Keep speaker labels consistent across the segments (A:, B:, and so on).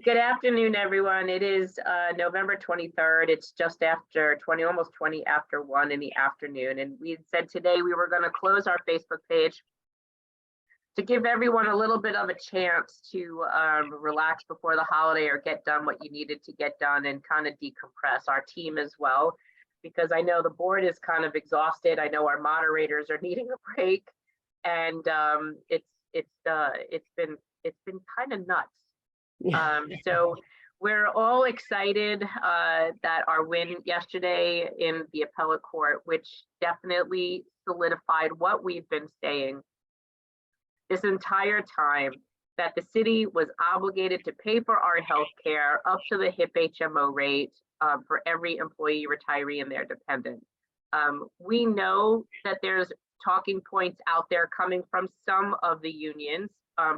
A: Good afternoon, everyone. It is November 23rd. It's just after 20, almost 20 after 1 in the afternoon. And we had said today we were going to close our Facebook page to give everyone a little bit of a chance to relax before the holiday or get done what you needed to get done and kind of decompress. Our team as well, because I know the board is kind of exhausted. I know our moderators are needing a break, and it's been kind of nuts. So we're all excited that our win yesterday in the appellate court, which definitely solidified what we've been saying this entire time, that the city was obligated to pay for our health care up to the HIP HMO rate for every employee, retiree, and their dependent. We know that there's talking points out there coming from some of the unions,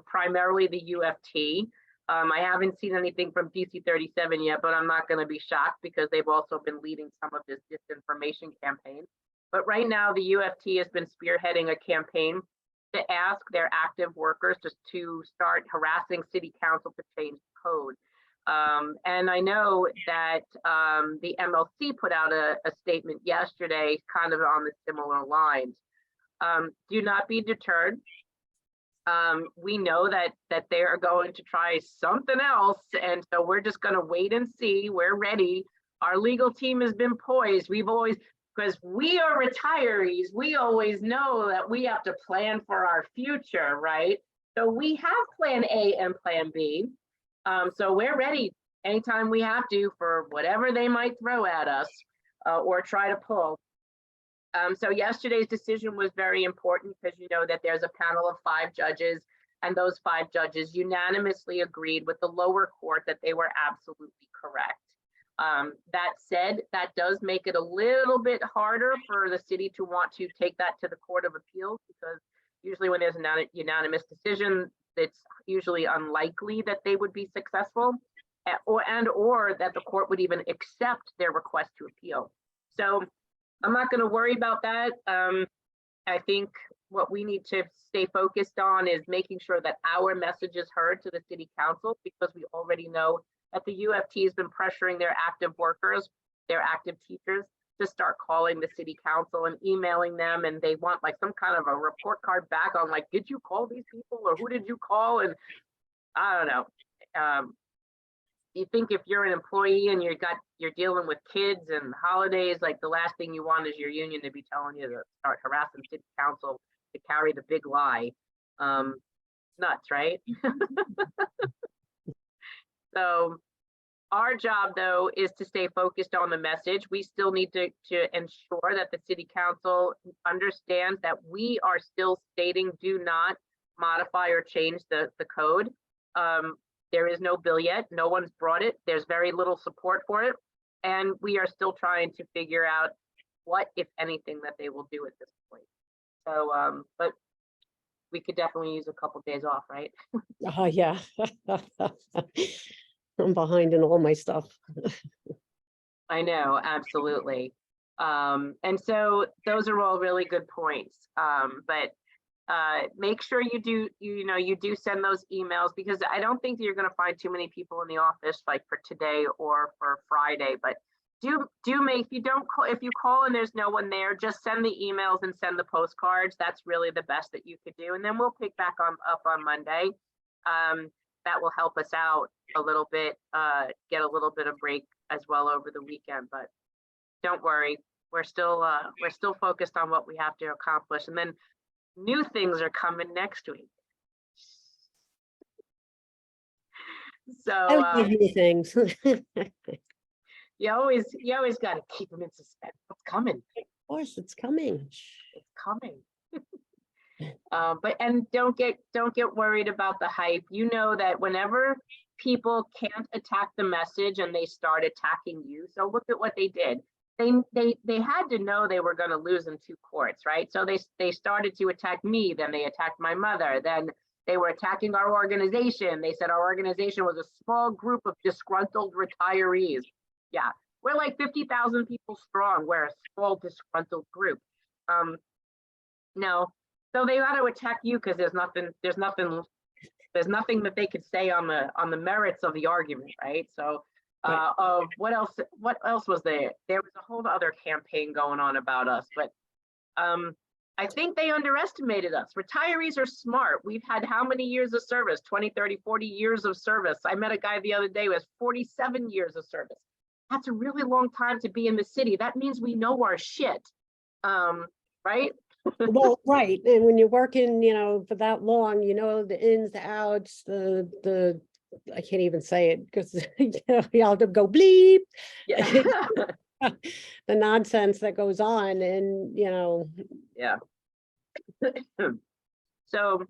A: primarily the UFT. I haven't seen anything from DC 37 yet, but I'm not going to be shocked because they've also been leading some of this disinformation campaign. But right now, the UFT has been spearheading a campaign to ask their active workers to start harassing city council to change the code. And I know that the MLC put out a statement yesterday kind of on the similar lines. Do not be deterred. We know that they are going to try something else, and so we're just going to wait and see. We're ready. Our legal team has been poised. We've always, because we are retirees, we always know that we have to plan for our future, right? So we have plan A and plan B. So we're ready anytime we have to for whatever they might throw at us or try to pull. So yesterday's decision was very important because you know that there's a panel of 5 judges, and those 5 judges unanimously agreed with the lower court that they were absolutely correct. That said, that does make it a little bit harder for the city to want to take that to the Court of Appeals, because usually when there's a unanimous decision, it's usually unlikely that they would be successful, or that the court would even accept their request to appeal. So I'm not going to worry about that. I think what we need to stay focused on is making sure that our message is heard to the city council, because we already know that the UFT has been pressuring their active workers, their active teachers, to start calling the city council and emailing them, and they want like some kind of a report card back on like, did you call these people or who did you call? And I don't know. You think if you're an employee and you're dealing with kids and holidays, like the last thing you want is your union to be telling you to start harassing city council to carry the big lie. Nuts, right? So our job, though, is to stay focused on the message. We still need to ensure that the city council understands that we are still stating do not modify or change the code. There is no bill yet. No one's brought it. There's very little support for it. And we are still trying to figure out what, if anything, that they will do at this point. So, but we could definitely use a couple days off, right?
B: Oh, yeah. I'm behind in all my stuff.
A: I know, absolutely. And so those are all really good points. But make sure you do send those emails, because I don't think you're going to find too many people in the office like for today or for Friday. But do make, if you call and there's no one there, just send the emails and send the postcards. That's really the best that you could do, and then we'll pick back up on Monday. That will help us out a little bit, get a little bit of break as well over the weekend. But don't worry, we're still focused on what we have to accomplish, and then new things are coming next week. So
B: I like new things.
A: you always got to keep them in suspense. What's coming?
B: Of course, it's coming.
A: It's coming. But don't get worried about the hype. You know that whenever people can't attack the message and they start attacking you, so look at what they did. They had to know they were going to lose in 2 courts, right? So they started to attack me, then they attacked my mother, then they were attacking our organization. They said our organization was a small group of disgruntled retirees. Yeah, we're like 50,000 people strong. We're a small disgruntled group. No, so they got to attack you because there's nothing there's nothing that they could say on the merits of the argument, right? So,
B: Right.
A: what else was there? There was a whole other campaign going on about us, but I think they underestimated us. Retirees are smart. We've had how many years of service? 20, 30, 40 years of service. I met a guy the other day who has 47 years of service. That's a really long time to be in the city. That means we know our shit. Right?
B: Well, right, and when you're working, for that long, the ins, the outs, the I can't even say it because you have to go bleep.
A: Yeah.
B: The nonsense that goes on, and
A: Yeah. So,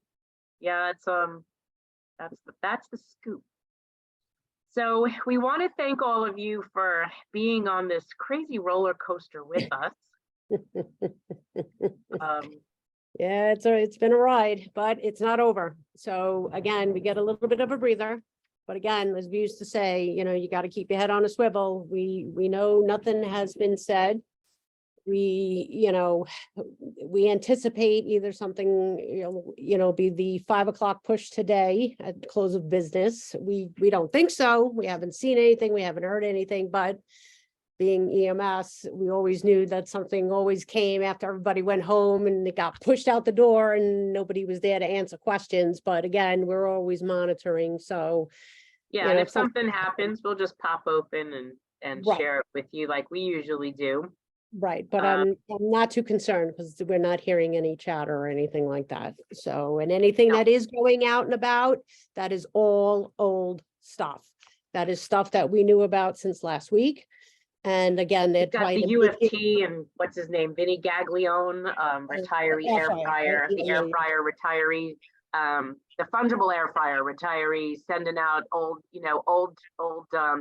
A: yeah, it's that's the scoop. So we want to thank all of you for being on this crazy roller coaster with us.
B: Yeah, it's been a ride, but it's not over. So again, we get a little bit of a breather. But again, as we used to say, you got to keep your head on a swivel. We know nothing has been said. We anticipate either something, be the 5 o'clock push today at close of business. We don't think so. We haven't seen anything. We haven't heard anything, but being EMS, we always knew that something always came after everybody went home and it got pushed out the door and nobody was there to answer questions. But again, we're always monitoring. So,
A: yeah, and if something happens, we'll just pop open and
B: Right.
A: share it with you like we usually do.
B: Right, but I'm not too concerned because we're not hearing any chatter or anything like that. So, and anything
A: No.
B: that is going out and about, that is all old stuff. That is stuff that we knew about since last week. And again,
A: We've
B: that's
A: got
B: why
A: the
B: the
A: UFT and what's his name, Vinny Gaglione, retiree
B: air
A: air
B: fryer,
A: fryer,
B: right?
A: the
B: Yeah,
A: air
B: yeah.
A: fryer retiree, the fungible air fryer retiree, sending out old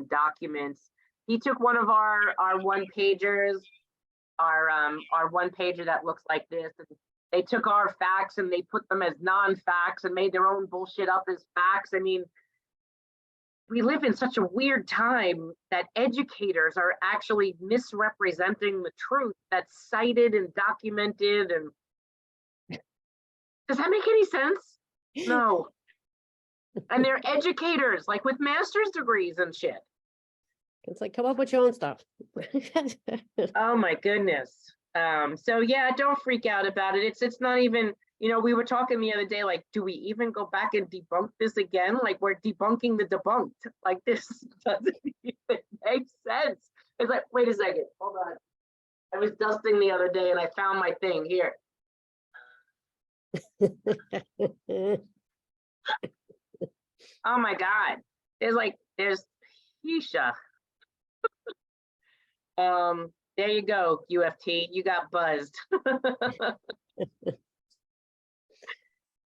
A: documents. He took one of our one pagers, our one pager that looks like this, and they took our facts and they put them as non-facts and made their own bullshit up as facts. I mean, we live in such a weird time that educators are actually misrepresenting the truth that's cited and documented. And does that make any sense? No. And they're educators, like with master's degrees and shit.
B: It's like, come up with your own stuff.
A: Oh my goodness. So yeah, don't freak out about it. It's not even, we were talking the other day, like, do we even go back and debunk this again? Like, we're debunking the debunked. Like, this doesn't even make sense. It's like, wait a second, hold on. I was dusting the other day and I found my thing here. Oh my God. There's Keisha. There you go, UFT, you got buzzed.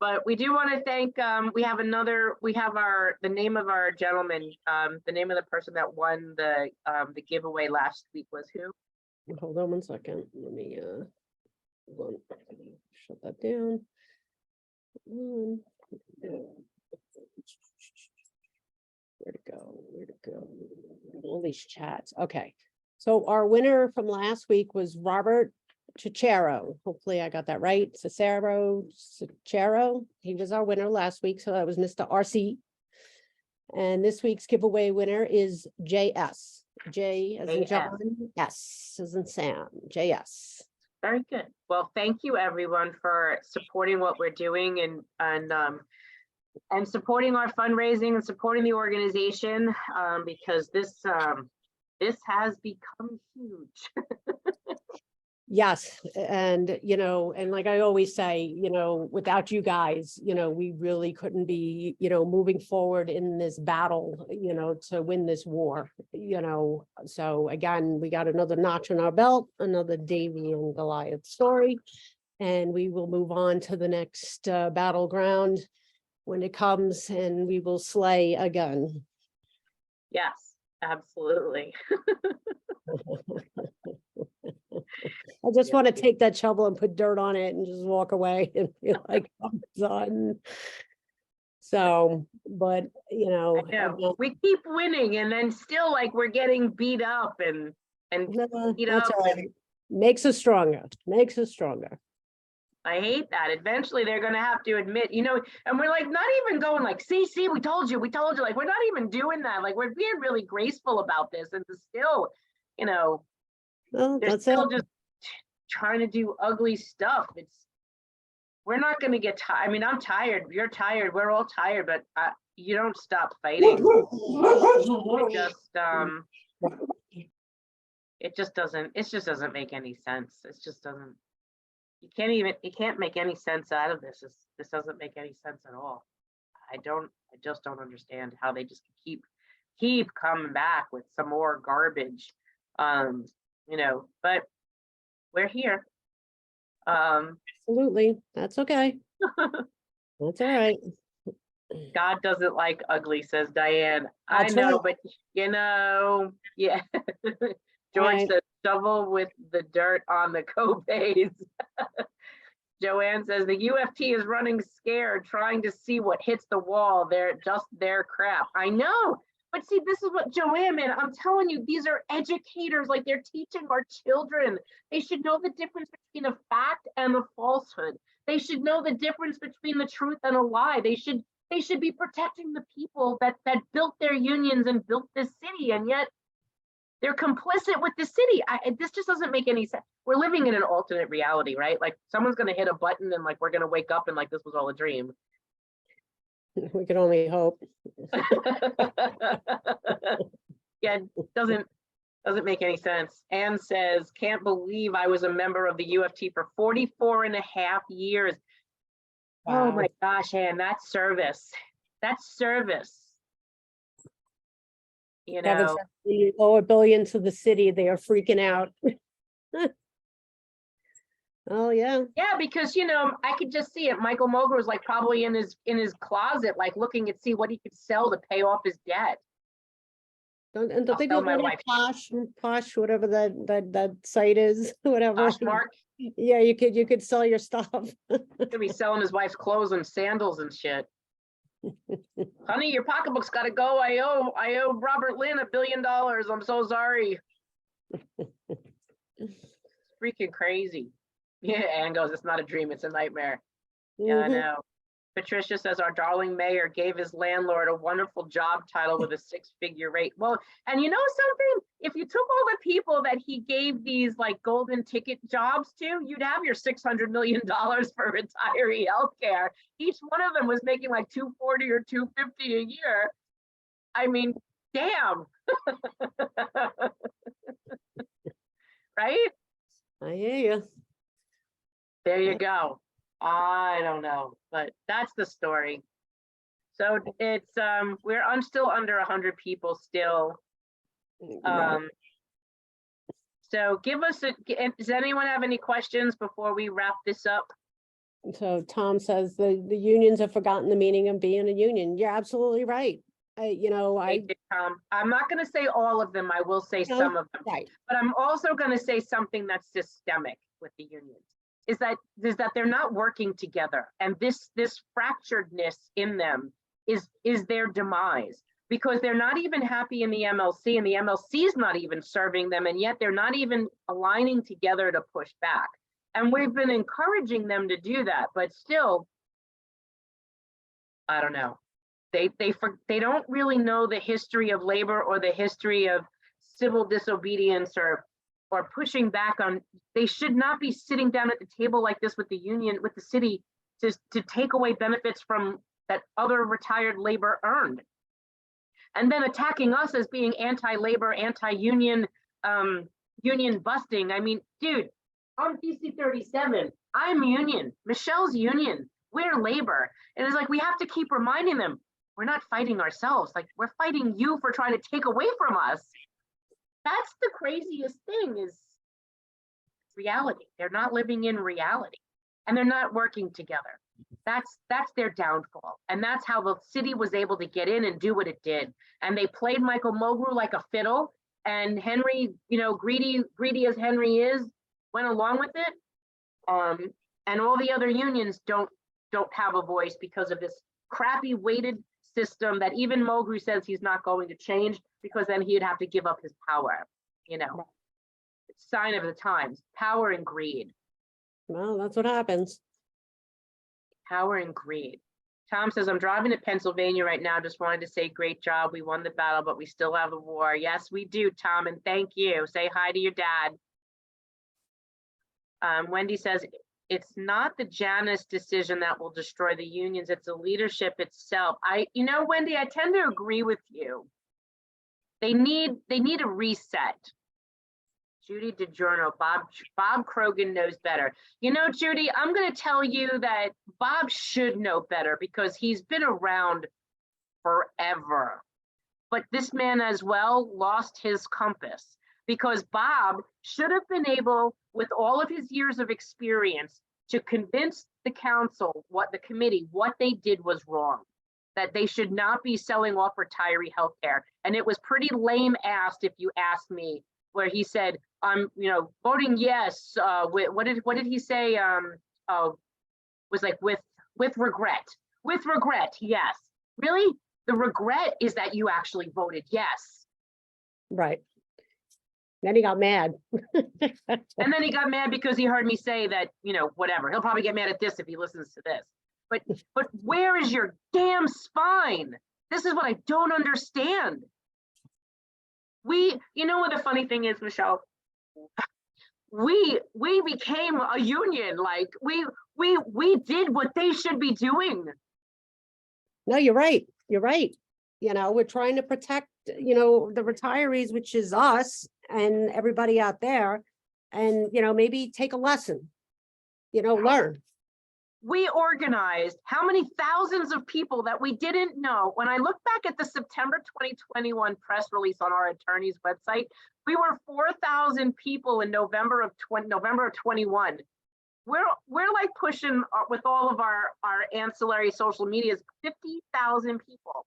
A: But we do want to thank, we have the name of our gentleman, the name of the person that won the giveaway last week was who?
B: Hold on one second. Let me shut that down. Where to go? Where to go? All these chats. Okay. So our winner from last week was Robert Cicero. Hopefully I got that right. Cicero. He was our winner last week. So that was Mr. RC. And this week's giveaway winner is JS. J as in John, S as in Sam, JS.
A: Very good. Well, thank you everyone for supporting what we're doing and supporting our fundraising and supporting the organization, because this has become huge.
B: Yes, and and like I always say, without you guys, we really couldn't be, moving forward in this battle, to win this war, So again, we got another notch on our belt, another David and Goliath story, and we will move on to the next battleground when it comes, and we will slay again.
A: Yes, absolutely.
B: I just want to take that shovel and put dirt on it and just walk away and feel like I'm done. So, but
A: I know. We keep winning and then still like we're getting beat up and beat
B: that's
A: up.
B: all right. Makes us stronger.
A: I hate that. Eventually they're gonna have to admit, and we're like not even going like, see, we told you, like we're not even doing that. Like we're being really graceful about this, and still,
B: Well,
A: they're
B: that's it.
A: still just trying to do ugly stuff. We're not gonna get tired. I mean, I'm tired. You're tired. We're all tired, but you don't stop fighting. It just doesn't make any sense. It just doesn't. You can't make any sense out of this. This doesn't make any sense at all. I just don't understand how they just keep coming back with some more garbage. But we're here.
B: Absolutely. That's okay. That's all right.
A: God doesn't like ugly, says Diane.
B: That's
A: I know,
B: right.
A: but yeah. George
B: Right.
A: says shovel with the dirt on the Kobe's. Joanne says the UFT is running scared, trying to see what hits the wall. They're just their crap. I know. But see, this is what Joanne, man, I'm telling you, these are educators, like they're teaching our children. They should know the difference between a fact and a falsehood. They should know the difference between the truth and a lie. They should be protecting the people that built their unions and built this city, and yet they're complicit with the city. This just doesn't make any sense. We're living in an alternate reality, right? Like someone's gonna hit a button and like we're gonna wake up and like this was all a dream.
B: We can only hope.
A: Yeah, it doesn't make any sense. Anne says, can't believe I was a member of the UFT for 44 and a half years. Oh my gosh, Anne, that's service. That's service.
B: Kevin said, you owe $1 billion to the city. They are freaking out. Oh yeah.
A: Yeah, because I could just see it. Michael Moger was like probably in his closet, like looking at see what he could sell to pay off his debt.
B: Don't
A: I'll
B: they
A: tell
B: do
A: my
B: that
A: wife.
B: at Posh, whatever that site is, whatever.
A: Poshmark.
B: Yeah, you could sell your stuff.
A: Could be selling his wife's clothes and sandals and shit. Honey, your pocketbook's got to go. I owe Robert Lynn $1 billion. I'm so sorry. Freaking crazy. Yeah, Anne goes, it's not a dream, it's a nightmare. Yeah, I
B: Mhm.
A: know. Patricia says our darling mayor gave his landlord a wonderful job title with a 6-figure rate. Well, and you know something? If you took all the people that he gave these like golden ticket jobs to, you'd have your $600 million for retiree healthcare. Each one of them was making like $240 or $250 a year. I mean, damn. Right?
B: I hear you.
A: There you go. I don't know, but that's the story. So it's we're still under 100 people still. So give us does anyone have any questions before we wrap this up?
B: So Tom says the unions have forgotten the meaning of being a union. You're absolutely right.
A: I'm not going to say all of them. I will say
B: No,
A: some of them.
B: right.
A: But I'm also going to say something that's systemic with the unions. Is that they're not working together, and this fracturedness in them is their demise, because they're not even happy in the MLC, and the MLC is not even serving them, and yet they're not even aligning together to push back. And we've been encouraging them to do that, but still, I don't know. They don't really know the history of labor or the history of civil disobedience or pushing back on. They should not be sitting down at the table like this with the union, with the city, to take away benefits from that other retired labor earned, and then attacking us as being anti-labor, anti-union, union busting. I mean, dude, I'm DC 37. I'm union. Michelle's union. We're labor. And it's like we have to keep reminding them we're not fighting ourselves. Like we're fighting you for trying to take away from us. That's the craziest thing, is reality. They're not living in reality, and they're not working together. That's their downfall, and that's how the city was able to get in and do what it did. And they played Michael Mulgrew like a fiddle, and Henry, greedy as Henry is, went along with it. And all the other unions don't have a voice because of this crappy weighted system that even Mulgrew says he's not going to change, because then he'd have to give up his power. Sign of the times, power and greed.
B: Well, that's what happens.
A: Power and greed. Tom says, I'm driving to Pennsylvania right now. Just wanted to say, great job. We won the battle, but we still have the war. Yes, we do, Tom, and thank you. Say hi to your dad. Wendy says, it's not the Janus decision that will destroy the unions. It's the leadership itself. Wendy, I tend to agree with you. They need a reset. Judy DiGiorno, Bob Krogan knows better. Judy, I'm going to tell you that Bob should know better because he's been around forever. But this man as well lost his compass because Bob should have been able, with all of his years of experience, to convince the council, what they did was wrong, that they should not be selling off retiree healthcare. And it was pretty lame asked, if you ask me, where he said, I'm, voting yes. What did he say? Was like with regret. With regret, yes. Really? The regret is that you actually voted yes.
B: Right. Then he got mad.
A: And then he got mad because he heard me say that, whatever. He'll probably get mad at this if he listens to this. But where is your damn spine? This is what I don't understand. What the funny thing is, Michelle, we became a union. Like we did what they should be doing.
B: No, you're right. You're right. We're trying to protect, the retirees, which is us and everybody out there. And, maybe take a lesson, learn.
A: We organized how many thousands of people that we didn't know. When I look back at the September 2021 press release on our attorney's website, we were 4,000 people in November of 21. We're like pushing with all of our ancillary social medias, 50,000 people.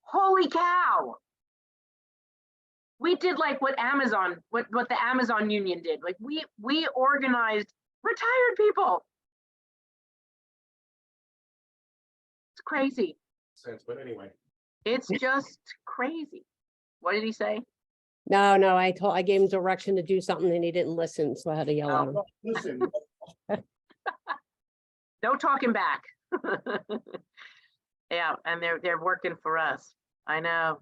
A: Holy cow. We did like what the Amazon union did. Like we organized retired people. Crazy.
C: But anyway,
A: it's just crazy. What did he say?
B: No, I gave him direction to do something and he didn't listen, so I had to yell at him.
C: listen,
A: No talking back. Yeah, and they're working for us. I know.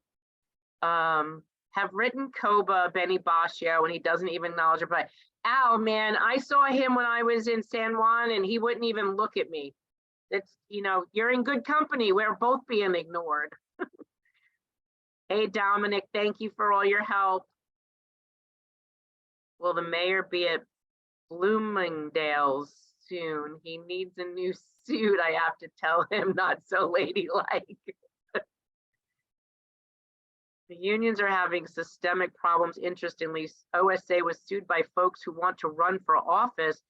A: Have written Koba, Benny Bascio, and he doesn't even acknowledge it. But Al, man, I saw him when I was in San Juan and he wouldn't even look at me. It's, you're in good company. We're both being ignored. Hey, Dominic, thank you for all your help. Will the mayor be at Bloomingdale's soon? He needs a new suit. I have to tell him, not so ladylike. The unions are having systemic problems. Interestingly, OSA was sued by folks who want to run for office.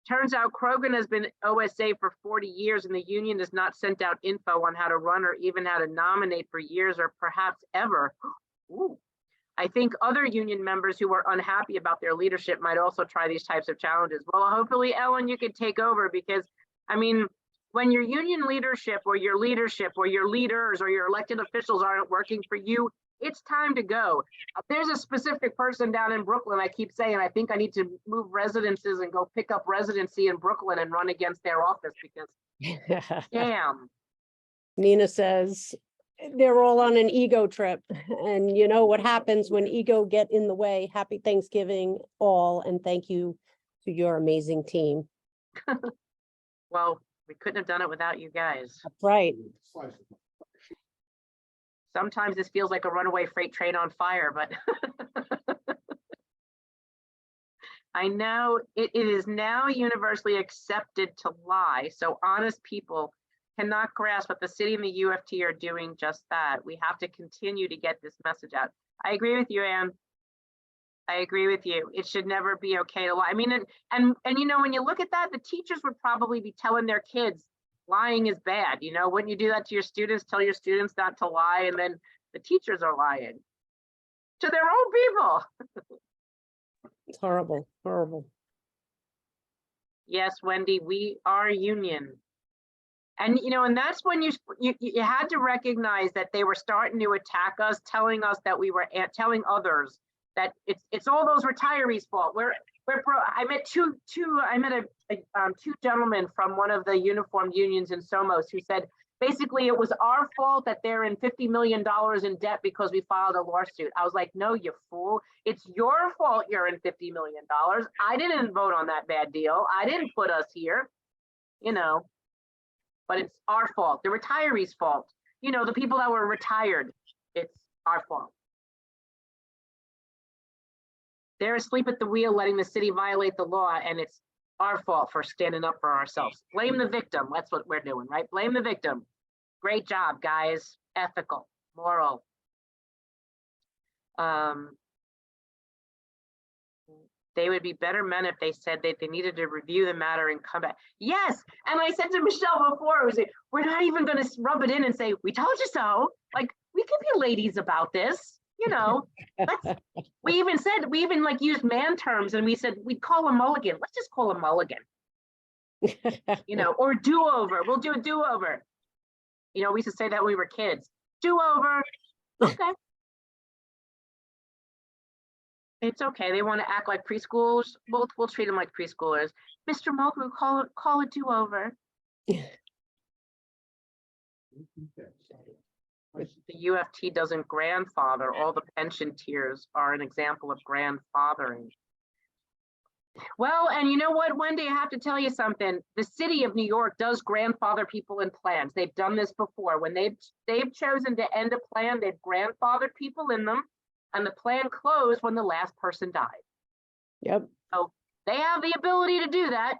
A: Turns out Krogan has been OSA for 40 years and the union has not sent out info on how to run or even how to nominate for years or perhaps ever. Ooh. I think other union members who are unhappy about their leadership might also try these types of challenges. Well, hopefully, Ellen, you could take over because, when your union leadership or your leaders or your elected officials aren't working for you, it's time to go. There's a specific person down in Brooklyn, I keep saying, I think I need to move residences and go pick up residency in Brooklyn and run against their office because, damn.
B: Nina says they're all on an ego trip. And you know what happens when ego get in the way. Happy Thanksgiving all. And thank you to your amazing team.
A: Well, we couldn't have done it without you guys.
B: That's right.
A: Sometimes this feels like a runaway freight train on fire, but I know it is now universally accepted to lie. So honest people cannot grasp what the city and the UFT are doing just that. We have to continue to get this message out. I agree with you, Anne. I agree with you. It should never be okay to lie. And when you look at that, the teachers would probably be telling their kids, lying is bad. Wouldn't you do that to your students? Tell your students not to lie, and then the teachers are lying to their own people.
B: It's horrible, horrible.
A: Yes, Wendy, we are union. And and that's when you had to recognize that they were starting to attack us, telling us that we were telling others that it's all those retirees' fault. I met two gentlemen from one of the uniform unions in Somos who said, basically, it was our fault that they're in $50 million in debt because we filed a lawsuit. I was like, no, you fool. It's your fault you're in $50 million. I didn't vote on that bad deal. I didn't put us here, you know, but it's our fault. The retirees' fault. You know, the people that were retired, it's our fault. They're asleep at the wheel, letting the city violate the law, and it's our fault for standing up for ourselves. Blame the victim. That's what we're doing, right? Blame the victim. Great job, guys. Ethical, moral. They would be better men if they said that they needed to review the matter and come back. Yes, and I said to Michelle before, we're not even going to rub it in and say, we told you so. Like, we can be ladies about this, you know. We even like used man terms, and we said we'd call a mulligan. Let's just call a mulligan, you know, or do-over. We'll do a do-over. You know, we used to say that when we were kids. Do-over. Okay. It's okay. They want to act like preschoolers. We'll treat them like preschoolers. Mr. Mulgrew, call a do-over. The UFT doesn't grandfather. All the pension tiers are an example of grandfathering. Well, and you know what, Wendy, I have to tell you something. The city of New York does grandfather people in plans. They've done this before. When they've chosen to end a plan, they've grandfathered people in them, and the plan closed when the last person died.
B: Yep.
A: So they have the ability to do that.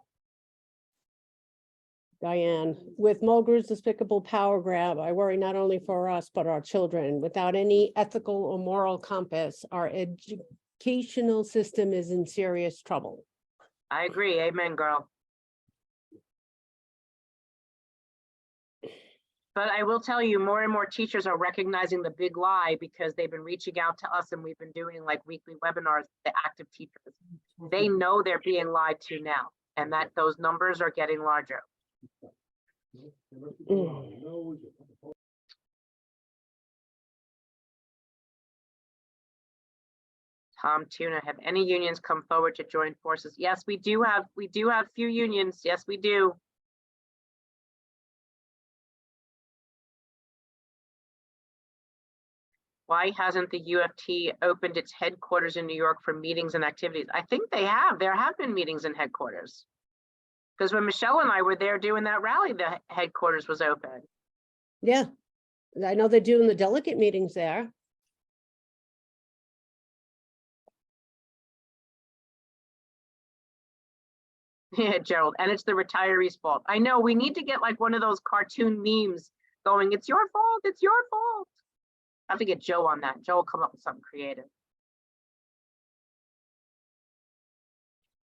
B: Diane, with Mulgrew's despicable power grab, I worry not only for us, but our children. Without any ethical or moral compass, our educational system is in serious trouble.
A: I agree. Amen, girl. But I will tell you, more and more teachers are recognizing the big lie because they've been reaching out to us, and we've been doing like weekly webinars with the active teachers. They know they're being lied to now, and that those numbers are getting larger. Tom Tuna, have any unions come forward to join forces? Yes, we do have few unions. Yes, we do. Why hasn't the UFT opened its headquarters in New York for meetings and activities? I think they have. There have been meetings in headquarters. Because when Michelle and I were there doing that rally, the headquarters was open.
B: Yeah, I know they're doing the delegate meetings there.
A: Yeah, Gerald, and it's the retirees' fault. I know, we need to get like one of those cartoon memes going, it's your fault, it's your fault. I have to get Joe on that. Joe will come up with something creative.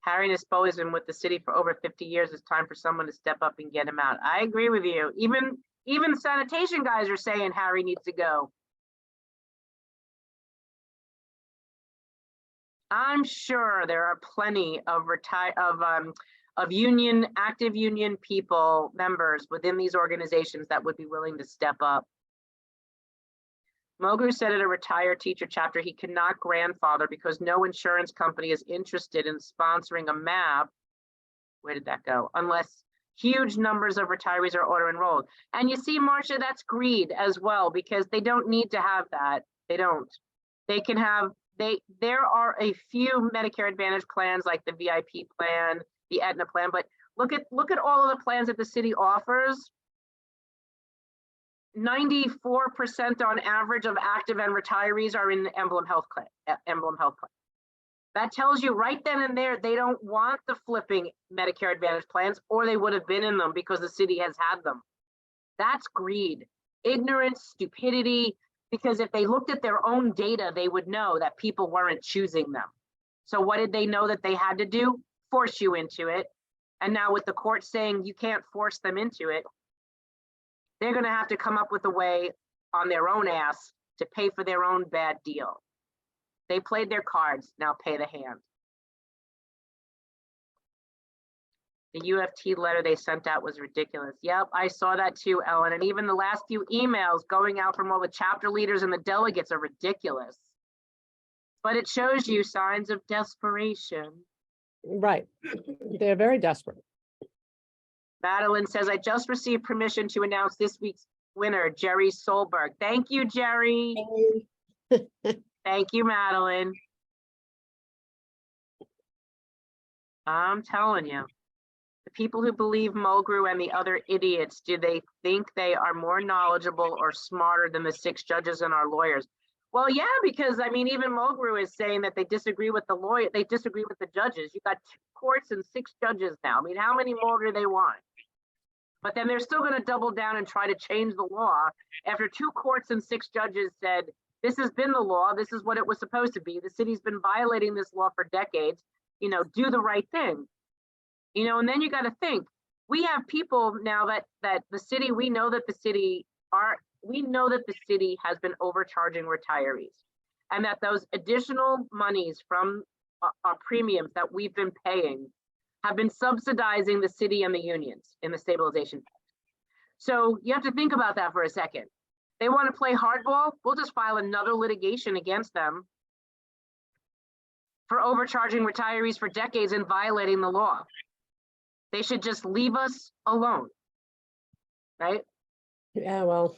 A: Harry Nispo has been with the city for over 50 years. It's time for someone to step up and get him out. I agree with you. Even sanitation guys are saying Harry needs to go. I'm sure there are plenty of active union people, members within these organizations that would be willing to step up. Mulgrew said at a retired teacher chapter he cannot grandfather because no insurance company is interested in sponsoring a MAB. Where did that go? Unless huge numbers of retirees are auto-enrolled. And you see, Marcia, that's greed as well, because they don't need to have that. They don't. They can have, there are a few Medicare Advantage plans like the VIP plan, the Aetna plan, but look at all of the plans that the city offers. 94% on average of active and retirees are in the Emblem Health Plan. That tells you right then and there, they don't want the flipping Medicare Advantage plans, or they would have been in them because the city has had them. That's greed, ignorance, stupidity, because if they looked at their own data, they would know that people weren't choosing them. So what did they know that they had to do? Force you into it. And now with the court saying you can't force them into it, they're going to have to come up with a way on their own ass to pay for their own bad deal. They played their cards, now pay the hand. The UFT letter they sent out was ridiculous. Yep, I saw that too, Ellen. And even the last few emails going out from all the chapter leaders and the delegates are ridiculous. But it shows you signs of desperation.
B: Right. They're very desperate.
A: Madeline says, I just received permission to announce this week's winner, Jerry Solberg. Thank you, Jerry. Thank you, Madeline. I'm telling you, the people who believe Mulgrew and the other idiots, do they think they are more knowledgeable or smarter than the 6 judges and our lawyers? Well, yeah, because I mean, even Mulgrew is saying that they disagree with the lawyer, they disagree with the judges. You've got 2 courts and 6 judges now. I mean, how many more do they want? But then they're still going to double down and try to change the law after 2 courts and 6 judges said, this has been the law, this is what it was supposed to be. The city's been violating this law for decades, you know, do the right thing. You know, and then you got to think, we have people now that the city, we know that the city has been overcharging retirees, and that those additional monies from our premiums that we've been paying have been subsidizing the city and the unions in the stabilization fund. So you have to think about that for a second. They want to play hardball, we'll just file another litigation against them for overcharging retirees for decades and violating the law. They should just leave us alone, right?
B: Yeah, well,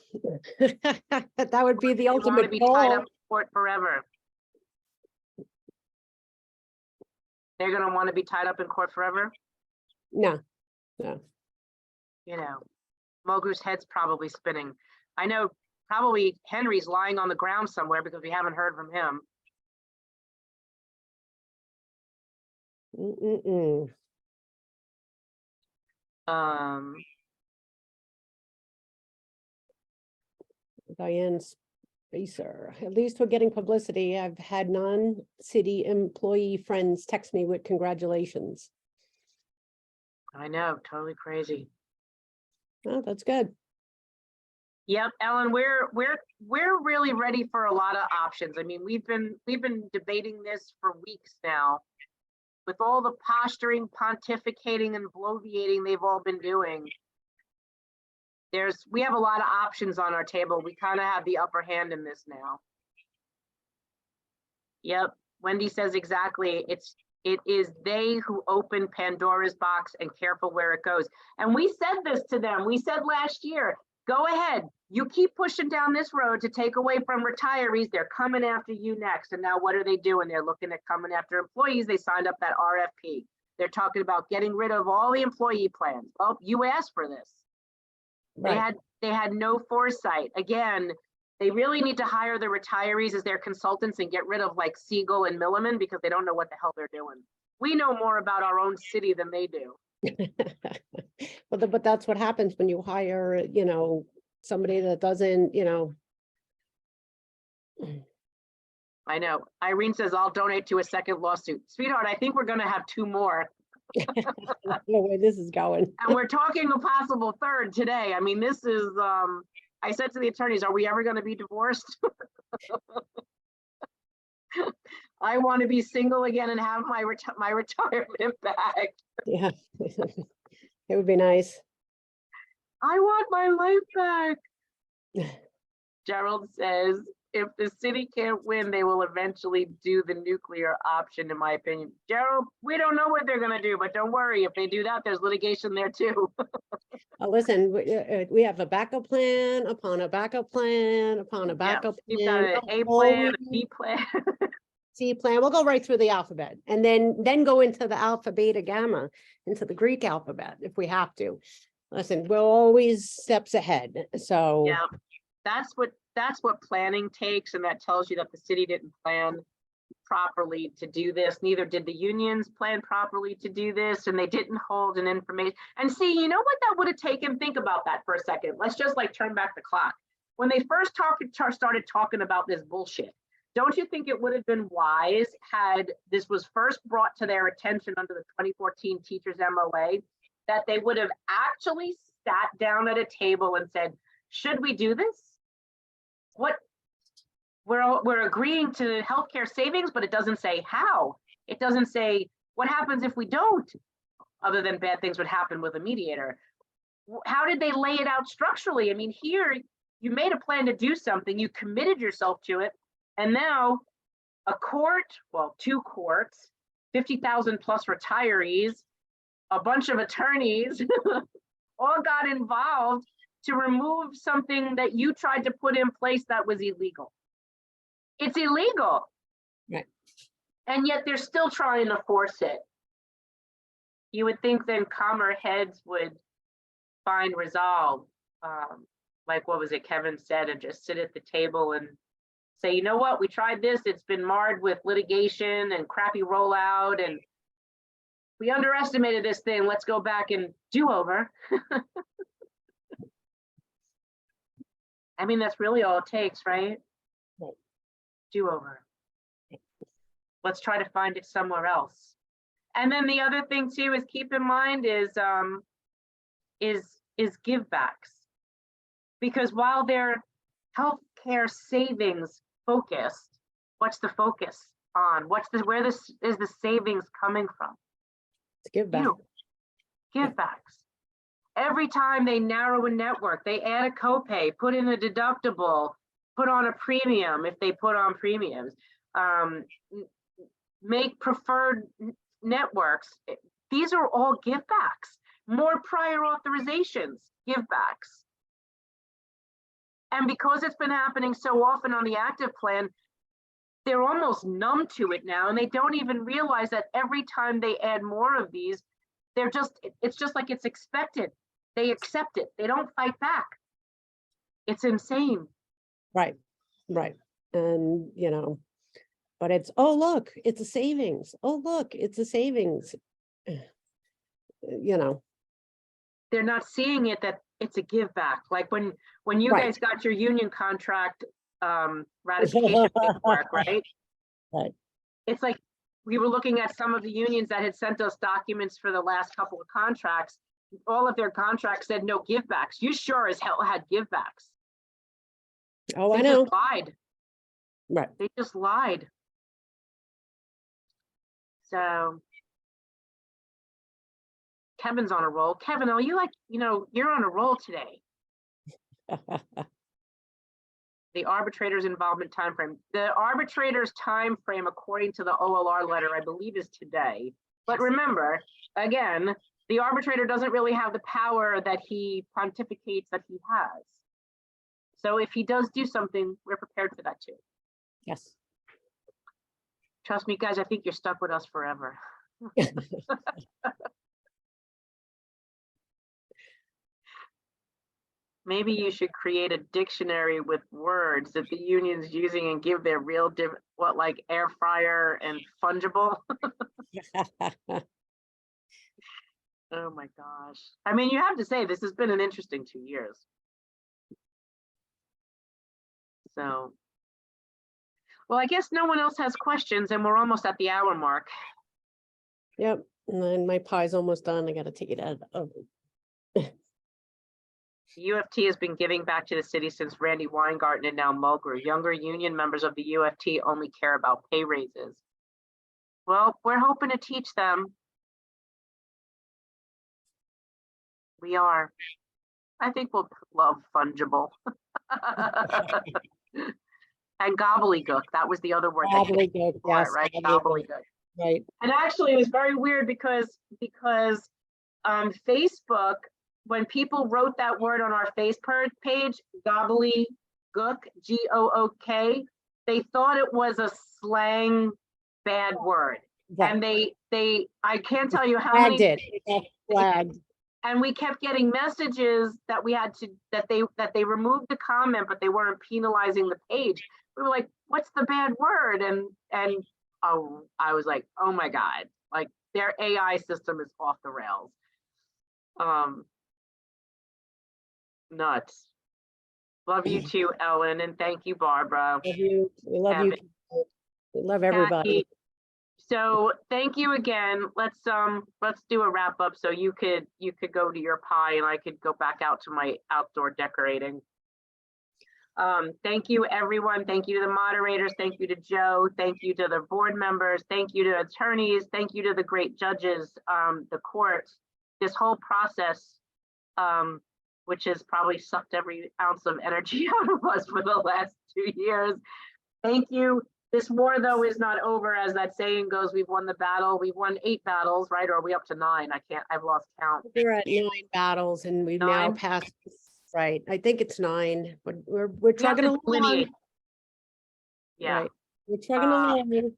B: that would be the
A: They want to
B: ultimate
A: be tied
B: goal.
A: up in court forever. They're going to want to be tied up in court forever.
B: No, no.
A: You know, Mulgrew's head's probably spinning. I know probably Henry's lying on the ground somewhere because we haven't heard from him.
B: Mm-mm-mm. Diane Spacer, at least we're getting publicity. I've had non-city employee friends text me with congratulations.
A: I know, totally crazy.
B: Oh, that's good.
A: Yep, Ellen, we're really ready for a lot of options. I mean, we've been debating this for weeks now. With all the posturing, pontificating, and bloviating they've all been doing, we have a lot of options on our table. We kind of have the upper hand in this now. Yep, Wendy says exactly. It is they who open Pandora's box, and careful where it goes. And we said this to them. We said last year, go ahead. You keep pushing down this road to take away from retirees. They're coming after you next. And now what are they doing? They're looking at coming after employees. They signed up that RFP. They're talking about getting rid of all the employee plans. Well, you asked for this.
B: Right.
A: They had no foresight. Again, they really need to hire the retirees as their consultants and get rid of like Siegel and Milliman, because they don't know what the hell they're doing. We know more about our own city than they do.
B: But that's what happens when you hire, you know, somebody that doesn't, you know.
A: I know. Irene says, I'll donate to a second lawsuit. Sweetheart, I think we're going to have 2 more.
B: I don't know where this is going.
A: And we're talking a possible 3rd today. I mean, this is, I said to the attorneys, are we ever going to be divorced? I want to be single again and have my retirement back.
B: Yeah, it would be nice.
A: I want my life back. Gerald says, if the city can't win, they will eventually do the nuclear option, in my opinion. Gerald, we don't know what they're going to do, but don't worry. If they do that, there's litigation there too.
B: Listen, we have a backup plan upon a backup plan upon a backup
A: You've got
B: plan.
A: an A plan, a B plan.
B: C plan. We'll go right through the alphabet and then go into the alpha, beta, gamma, into the Greek alphabet if we have to. Listen, we're always steps ahead. So
A: Yeah, that's what planning takes, and that tells you that the city didn't plan properly to do this. Neither did the unions plan properly to do this, and they didn't hold an information. And see, you know what that would have taken? Think about that for a second. Let's just like turn back the clock. When they first started talking about this bullshit, don't you think it would have been wise had this was first brought to their attention under the 2014 teachers MOA, that they would have actually sat down at a table and said, should we do this? What we're agreeing to healthcare savings, but it doesn't say how. It doesn't say what happens if we don't, other than bad things would happen with a mediator. How did they lay it out structurally? I mean, here you made a plan to do something, you committed yourself to it, and now a court, well, 2 courts, 50,000 plus retirees, a bunch of attorneys all got involved to remove something that you tried to put in place that was illegal. It's illegal.
B: Right.
A: And yet they're still trying to force it. You would think then calmer heads would find resolve. Like what was it Kevin said, and just sit at the table and say, you know what, we tried this, it's been marred with litigation and crappy rollout, and we underestimated this thing, let's go back and do over. I mean, that's really all it takes, right?
B: Right. Do
A: over. Let's try to find it somewhere else. And then the other thing too is keep in mind is give backs. Because while they're healthcare savings focused, what's the focus on? Where this is the savings coming from?
B: To give back.
A: Give backs. Every time they narrow a network, they add a copay, put in a deductible, put on a premium if they put on premiums, make preferred networks. These are all give backs. More prior authorizations, give backs. And because it's been happening so often on the active plan, they're almost numb to it now, and they don't even realize that every time they add more of these, it's just like it's expected. They accept it. They don't fight back. It's insane.
B: Right. And, but it's, oh, look, it's a savings. Oh, look, it's a savings.
A: They're not seeing it that it's a give back. Like when you
B: Right.
A: guys got your union contract ratification paperwork, right?
B: Right.
A: It's like we were looking at some of the unions that had sent us documents for the last couple of contracts. All of their contracts said no give backs. You sure as hell had give backs.
B: Oh,
A: They
B: I know.
A: just lied.
B: Right.
A: They just lied. So Kevin's on a roll. Kevin, are you you're on a roll today. The arbitrator's involvement timeframe. The arbitrator's timeframe, according to the OLR letter, I believe is today. But remember, again, the arbitrator doesn't really have the power that he pontificates that he has. So if he does do something, we're prepared for that too.
B: Yes.
A: Trust me, guys, I think you're stuck with us forever. Maybe you should create a dictionary with words that the union's using and give their real like air fryer and fungible. Oh my gosh. I mean, you have to say this has been an interesting 2 years. So, well, I guess no one else has questions and we're almost at the hour mark.
B: Yep. And then my pie's almost done. I got to take it out of.
A: UFT has been giving back to the city since Randy Weingarten and now Mulgrew. Younger union members of the UFT only care about pay raises. Well, we're hoping to teach them. We are. I think we'll love fungible. And gobbledygook. That was the other word.
B: Gobbledygook, yes,
A: right?
B: gobbledygook. Right.
A: And actually, it was very weird because Facebook, when people wrote that word on our Facebook page, gobbledygook, G-O-O-K, they thought it was a slang bad word.
B: Right.
A: And I can't tell you how
B: Flagged
A: many.
B: it flagged.
A: And we kept getting messages that we had to, that they removed the comment, but they weren't penalizing the page. We were like, what's the bad word? And oh, I was like, oh my God, like their AI system is off the rails. Nuts. Love you too, Ellen, and thank you, Barbara.
B: Love you. We love you. We love everybody.
A: Kathy. So thank you again. Let's do a wrap up so you could go to your pie and I could go back out to my outdoor decorating. Thank you everyone. Thank you to the moderators. Thank you to Joe. Thank you to the board members. Thank you to attorneys. Thank you to the great judges, the court, this whole process, which has probably sucked every ounce of energy out of us for the last 2 years. Thank you This war, though, is not over. As that saying goes, we've won the battle. We've won 8 battles, right? Or are we up to 9? I've lost count.
B: We're at 9 battles and we've now
A: 9?
B: passed, right, I think it's 9, but we're
A: We have
B: trucking
A: to
B: along.
A: delineate. Yeah.
B: Right. We're trucking
A: Uh,
B: along.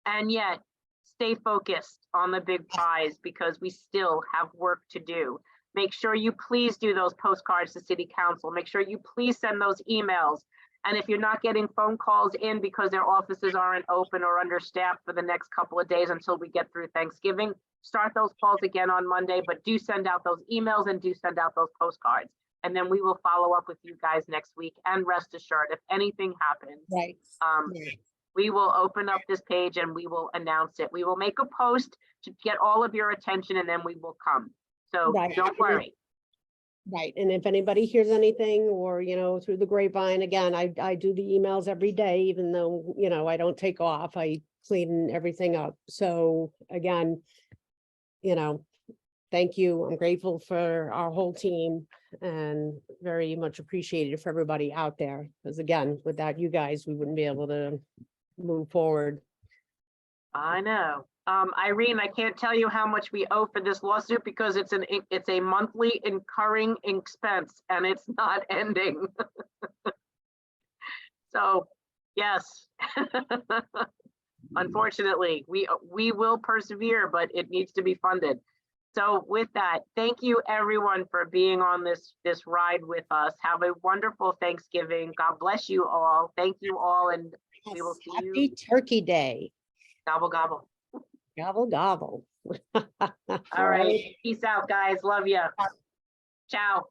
A: And yet, stay focused on the big prize because we still have work to do. Make sure you please do those postcards to City Council. Make sure you please send those emails. And if you're not getting phone calls in because their offices aren't open or understaffed for the next couple of days until we get through Thanksgiving, start those calls again on Monday, but do send out those emails and do send out those postcards. And then we will follow up with you guys next week. And rest assured, if anything happens,
B: Right. Right.
A: we will open up this page and we will announce it. We will make a post to get all of your attention and then we will come. So
B: Right.
A: don't worry.
B: Right, and if anybody hears anything or, through the grapevine, again, I do the emails every day, even though, I don't take off, I clean everything up. So again, thank you. I'm grateful for our whole team and very much appreciated for everybody out there. Because again, without you guys, we wouldn't be able to move forward.
A: I know. Irene, I can't tell you how much we owe for this lawsuit because it's a monthly incurring expense and it's not ending. So, yes. Unfortunately, we will persevere, but it needs to be funded. So with that, thank you everyone for being on this ride with us. Have a wonderful Thanksgiving. God bless you all. Thank you all, and we will see you.
B: Happy Turkey Day.
A: Gobble, gobble.
B: Gobble, gobble.
A: All right. Peace out, guys. Love you. Ciao.